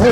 श्री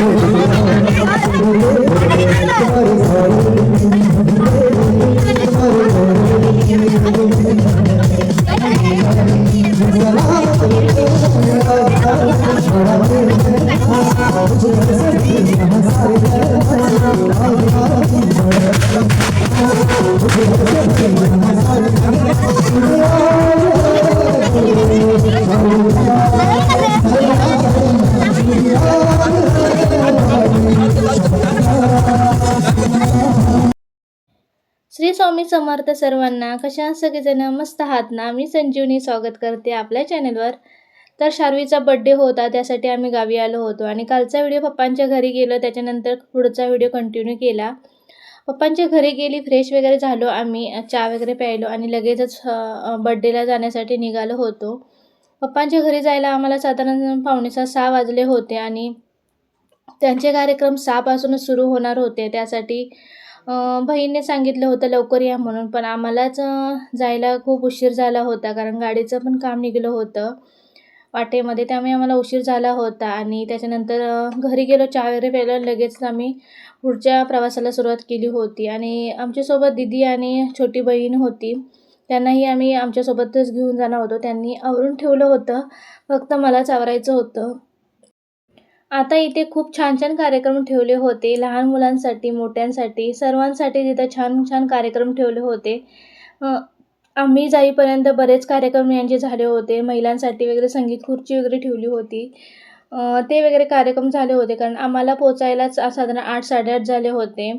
स्वामी समर्थ सर्वांना. कशा आहात सगळेजण? मस्त आहात ना? मी संजीवनी स्वागत करते आपल्या चॅनलवर. तर शार्वीचा बड्डे होता, त्यासाठी आम्ही गावी आलो होतो आणि कालचा व्हिडिओ पप्पांच्या घरी गेलो, त्याच्यानंतर पुढचा व्हिडिओ कंटिन्यू केला. पप्पांच्या घरी गेली, फ्रेश वगैरे झालो, आम्ही चहा वगैरे प्यायलो आणि लगेचच बड्डेला जाण्यासाठी निघालो होतो. पप्पांच्या घरी जायला आम्हाला साधारण 5:45-6 वाजले होते आणि त्यांचे कार्यक्रम 6 पासूनच सुरू होणार होते. त्यासाठी बहिणीने सांगितलं होतं लवकर या म्हणून, पण आम्हालाच जायला खूप उशीर झाला होता, कारण गाडीचं पण काम निघालं होतं वाटेमध्ये, त्यामुळे आम्हाला उशीर झाला होता. आणि त्याच्यानंतर घरी गेलो, चहा वगैरे प्यायला, लगेच आम्ही पुढच्या प्रवासाला सुरुवात केली होती. आणि आमच्यासोबत दीदी आणि छोटी बहीण होती, त्यांनाही आम्ही आमच्यासोबतच घेऊन जाणार होतो. त्यांनी आवरून ठेवलं होतं, फक्त मलाच आवरायचं होतं. आता इथे खूप छान छान कार्यक्रम ठेवले होते, लहान मुलांसाठी, मोठ्यांसाठी, सर्वांसाठी तिथं छान छान कार्यक्रम ठेवले होते. आम्ही जाईपर्यंत बरेच कार्यक्रम यांचे झाले होते. महिलांसाठी वगैरे संगीत खुर्ची वगैरे ठेवली होती, ते वगैरे कार्यक्रम झाले होते, कारण आम्हाला पोचायलाच साधारण 8-8:30 झाले होते.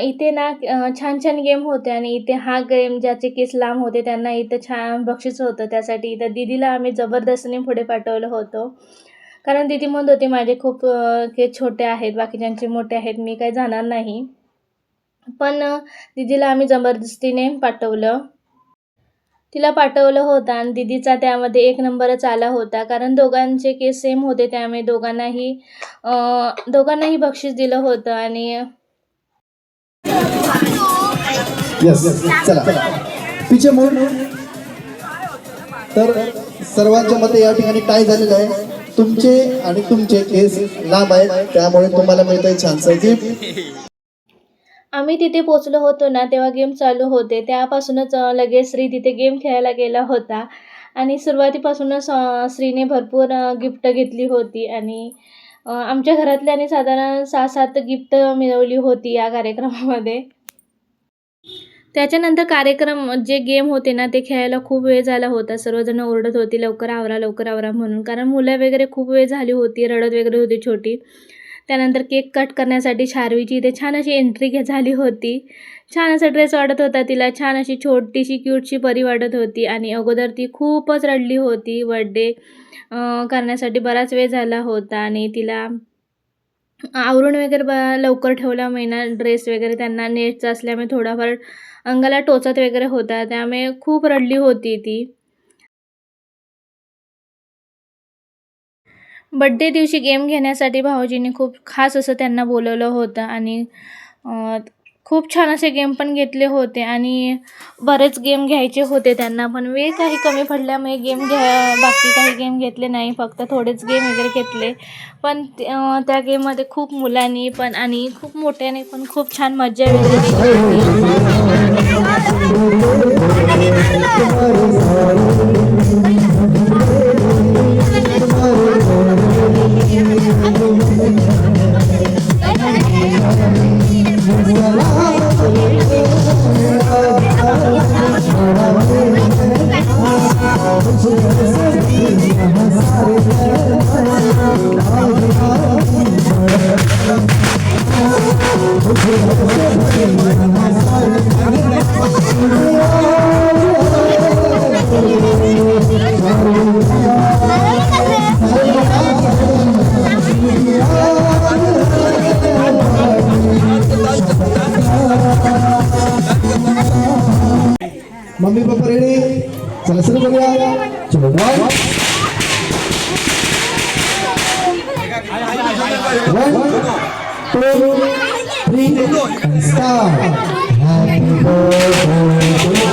इथे ना छान छान गेम होते आणि इथे हा गेम ज्याचे केस लांब होते त्यांना इथं छान बक्षीस होतं. त्यासाठी इथं दीदीला आम्ही जबरदस्तीने पुढे पाठवलं होतं, कारण दीदी म्हणत होती माझे खूप केस छोटे आहेत, बाकीच्यांचे मोठे आहेत, मी काही जाणार नाही. पण दीदीला आम्ही जबरदस्तीने पाठवलं, तिला पाठवलं होतं आणि दीदीचा त्यामध्ये 1 नंबरच आला होता, कारण दोघांचे केस सेम होते, त्यामुळे दोघांनाही बक्षीस दिलं होतं. आणि यस चला पिछे मोड. तर सर्वांच्या मते या ठिकाणी काय झालेलं आहे, तुमचे आणि तुमचे केस लांब आहेत, त्यामुळे तुम्हाला मिळतंय छानसं गिफ्ट. आम्ही तिथे पोचलो होतो ना, तेव्हा गेम चालू होते, त्यापासूनच लगेच श्री तिथे गेम खेळायला गेला होता आणि सुरुवातीपासूनच श्रीने भरपूर गिफ्ट घेतली होती. आणि आमच्या घरातल्याने साधारण 6-7 गिफ्ट मिळवली होती या कार्यक्रमामध्ये. त्याच्यानंतर कार्यक्रम जे गेम होते ना, ते खेळायला खूप वेळ झाला होता. सर्वजण ओरडत होती लवकर आवरा लवकर आवरा म्हणून, कारण मुलं वगैरे खूप वेळ झाली होती, रडत वगैरे होती छोटी. त्यानंतर केक कट करण्यासाठी शार्वीची इथे छान अशी एंट्री झाली होती. छान असा ड्रेस वाटत होता तिला, छान अशी छोटीशी क्यूटशी परी वाटत होती. आणि अगोदर ती खूपच रडली होती, बर्थडे करण्यासाठी बराच वेळ झाला होता आणि तिला आवरून वगैरे लवकर ठेवला महिना. ड्रेस वगैरे त्यांना नेटचा असल्यामुळे थोडाफार अंगाला टोचत वगैरे होता, त्यामुळे खूप रडली होती ती. बड्डे दिवशी गेम घेण्यासाठी भाऊजींनी खूप खास असं त्यांना बोलवलं होतं आणि खूप छान असे गेम पण घेतले होते आणि बरेच गेम घ्यायचे होते त्यांना, पण वेळ काही कमी पडल्यामुळे बाकी काही गेम घेतले नाही, फक्त थोडेच गेम वगैरे घेतले. पण त्या गेममध्ये खूप मुलांनी पण आणि खूप मोठ्याने पण खूप छान मजा वगैरे केली मम्मी पप्पा रेडी, चला सुरू करूया. चलो 1 2 3 start. Happy birthday to you,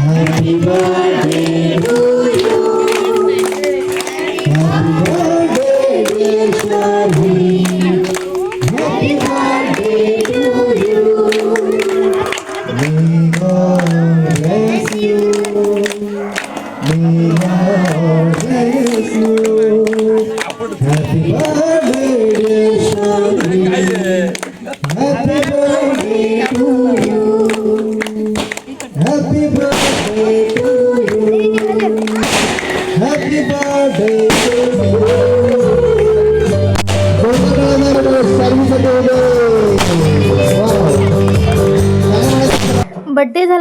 happy birthday to you, happy birthday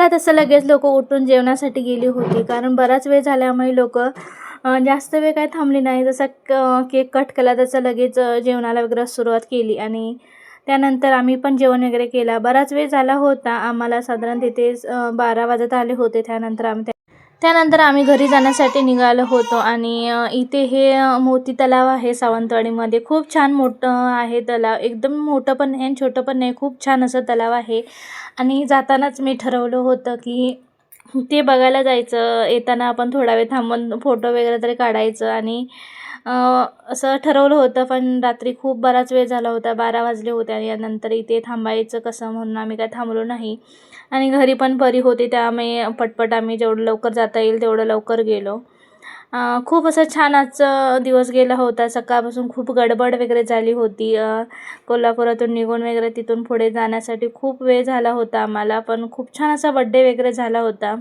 झाला तसं लगेच लोक उठून जेवणासाठी गेली होती, कारण बराच वेळ झाल्यामुळे लोक जास्त वेळ काय थांबली नाही. जसा केक कट केला तसं लगेच जेवणाला वगैरे सुरुवात केली आणि त्यानंतर आम्ही पण जेवण वगैरे केला. बराच वेळ झाला होता आम्हाला, साधारण तिथे 12 वाजत आले होते. त्यानंतर आम्ही घरी जाण्यासाठी निघालो होतो आणि इथे हे मोती तलाव आहे सावंतवाडीमध्ये. खूप छान मोठं आहे तलाव, एकदम मोठं पण नाही आणि छोटं पण नाही, खूप छान असं तलाव आहे. आणि जातानाच मी ठरवलं होतं की ते बघायला जायचं, येताना आपण थोडा वेळ थांबून फोटो वगैरे तरी काढायचं आणि असं ठरवलं होतं. पण रात्री खूप बराच वेळ झाला होता, 12 वाजले होते आणि यानंतर इथे थांबायचं कसं म्हणून आम्ही काय थांबलो नाही. आणि घरी पण परी होती, त्यामुळे पटपट आम्ही जेवढं लवकर जाता येईल तेवढं लवकर गेलो. खूप असं छान आजचा दिवस गेला होता. सकाळपासून खूप गडबड वगैरे झाली होती. कोल्हापुरातून निघून वगैरे तिथून पुढे जाण्यासाठी खूप वेळ झाला होता आम्हाला, पण खूप छान असा बड्डे वगैरे झाला होता.